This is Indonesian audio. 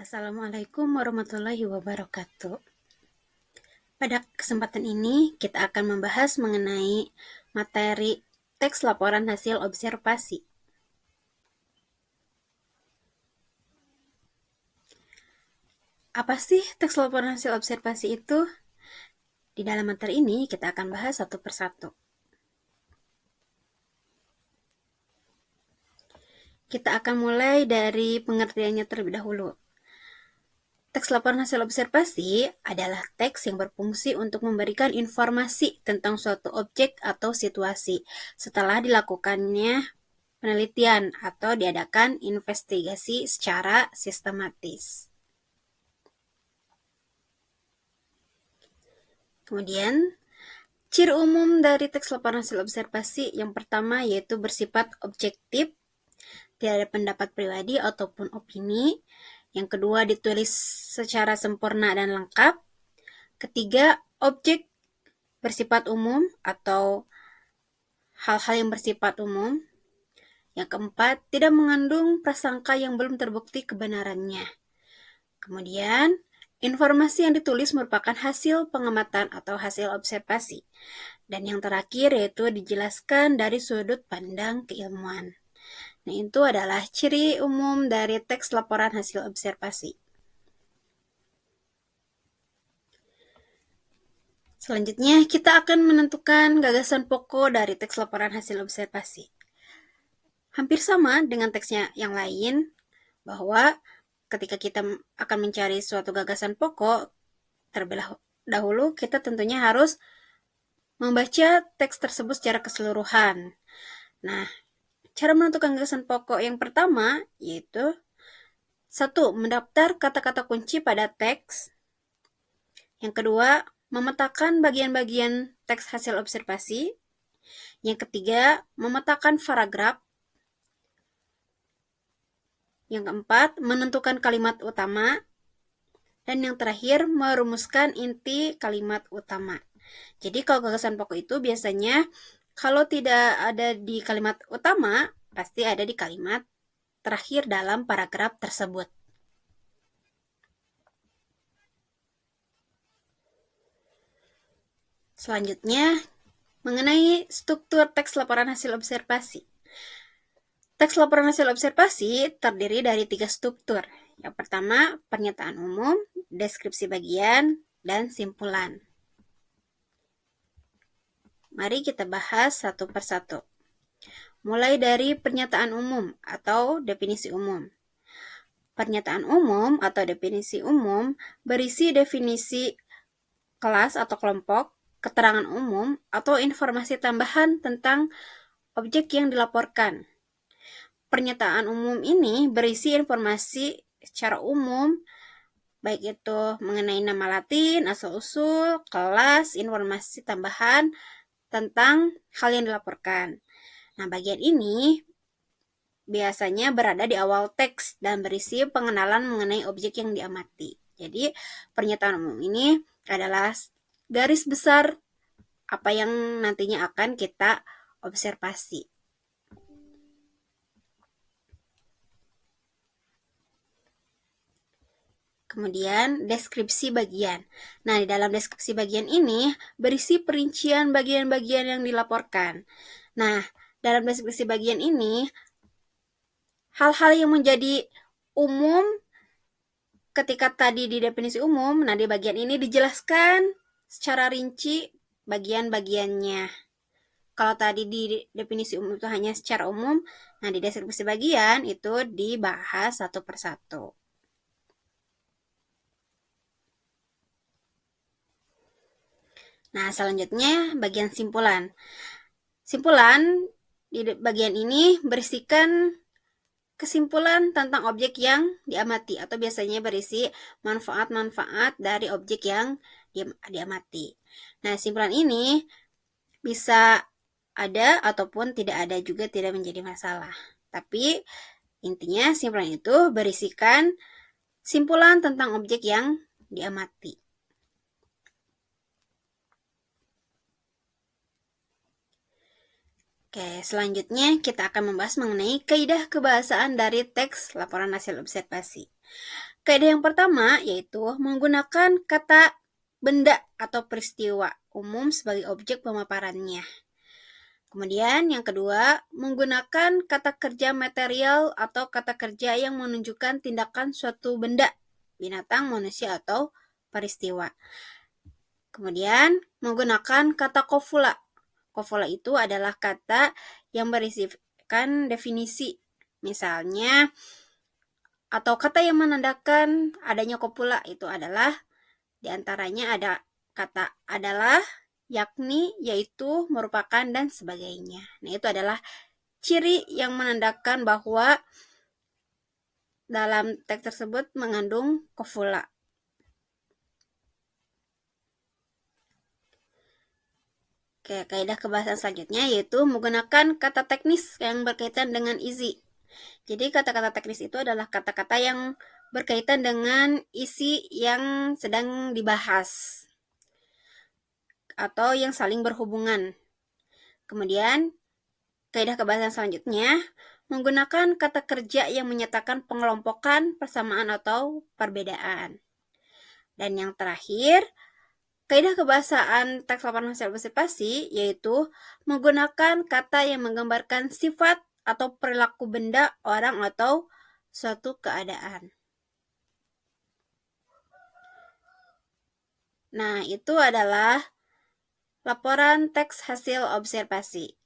Assalamualaikum warahmatullahi wabarakatuh. Pada kesempatan ini, kita akan membahas mengenai materi teks laporan hasil observasi. Apa sih teks laporan hasil observasi itu? Di dalam materi ini, kita akan bahas satu persatu. Kita akan mulai dari pengertiannya terlebih dahulu. Teks laporan hasil observasi adalah teks yang berfungsi untuk memberikan informasi tentang suatu objek atau situasi setelah dilakukannya penelitian atau diadakan investigasi secara sistematis. Kemudian, ciri umum dari teks laporan hasil observasi yang pertama yaitu bersifat objektif, tidak ada pendapat pribadi ataupun opini. Yang kedua, ditulis secara sempurna dan lengkap. Ketiga, objek bersifat umum atau hal-hal yang bersifat umum. Yang keempat, tidak mengandung prasangka yang belum terbukti kebenarannya. Kemudian, informasi yang ditulis merupakan hasil pengamatan atau hasil observasi. Dan yang terakhir yaitu dijelaskan dari sudut pandang keilmuan. Nah, itu adalah ciri umum dari teks laporan hasil observasi. Selanjutnya, kita akan menentukan gagasan pokok dari teks laporan hasil observasi. Hampir sama dengan teksnya yang lain, bahwa ketika kita akan mencari suatu gagasan pokok, terlebih dahulu kita tentunya harus membaca teks tersebut secara keseluruhan. Nah, cara menentukan gagasan pokok yang pertama yaitu 1. Mendaftar kata-kata kunci pada teks. Yang kedua, memetakan bagian-bagian teks hasil observasi. Yang ketiga, memetakan paragraf. Yang keempat, menentukan kalimat utama. Dan yang terakhir, merumuskan inti kalimat utama. Jadi kalau gagasan pokok itu biasanya kalau tidak ada di kalimat utama, pasti ada di kalimat terakhir dalam paragraf tersebut. Selanjutnya, mengenai struktur teks laporan hasil observasi. Teks laporan hasil observasi terdiri dari 3 struktur. Yang pertama, pernyataan umum, deskripsi bagian, dan simpulan. Mari kita bahas satu persatu. Mulai dari pernyataan umum atau definisi umum. Pernyataan umum atau definisi umum berisi definisi kelas atau kelompok, keterangan umum, atau informasi tambahan tentang objek yang dilaporkan. Pernyataan umum ini berisi informasi secara umum, baik itu mengenai nama latin, asal-usul, kelas, informasi tambahan tentang hal yang dilaporkan. Nah, bagian ini biasanya berada di awal teks dan berisi pengenalan mengenai objek yang diamati. Jadi, pernyataan umum ini adalah garis besar apa yang nantinya akan kita observasi. Kemudian, deskripsi bagian. Nah, di dalam deskripsi bagian ini berisi perincian bagian-bagian yang dilaporkan. Nah, dalam deskripsi bagian ini, hal-hal yang menjadi umum ketika tadi di definisi umum, nah di bagian ini dijelaskan secara rinci bagian-bagiannya. Kalau tadi di definisi umum itu hanya secara umum, nah di deskripsi bagian itu dibahas satu persatu. Nah, selanjutnya bagian simpulan. Simpulan di bagian ini berisikan kesimpulan tentang objek yang diamati atau biasanya berisi manfaat-manfaat dari objek yang diamati. Nah, simpulan ini bisa ada ataupun tidak ada juga tidak menjadi masalah. Tapi intinya simpulan itu berisikan simpulan tentang objek yang diamati. Oke, selanjutnya kita akan membahas mengenai kaidah kebahasaan dari teks laporan hasil observasi. Kaidah yang pertama yaitu menggunakan kata benda atau peristiwa umum sebagai objek pemaparannya. Kemudian yang kedua, menggunakan kata kerja material atau kata kerja yang menunjukkan tindakan suatu benda, binatang, manusia, atau peristiwa. Kemudian menggunakan kata kofula. Kofula itu adalah kata yang berisikan definisi. Misalnya, atau kata yang menandakan adanya kopula itu adalah diantaranya ada kata adalah, yakni, yaitu, merupakan, dan sebagainya. Nah, itu adalah ciri yang menandakan bahwa dalam teks tersebut mengandung kofula. Oke, kaidah kebahasaan selanjutnya yaitu menggunakan kata teknis yang berkaitan dengan isi. Jadi kata-kata teknis itu adalah kata-kata yang berkaitan dengan isi yang sedang dibahas atau yang saling berhubungan. Kemudian, kaidah kebahasaan selanjutnya menggunakan kata kerja yang menyatakan pengelompokan, persamaan, atau perbedaan. Dan yang terakhir, kaidah kebahasaan teks laporan hasil observasi yaitu menggunakan kata yang menggambarkan sifat atau perilaku benda, orang, atau suatu keadaan. Nah, itu adalah laporan teks hasil observasi.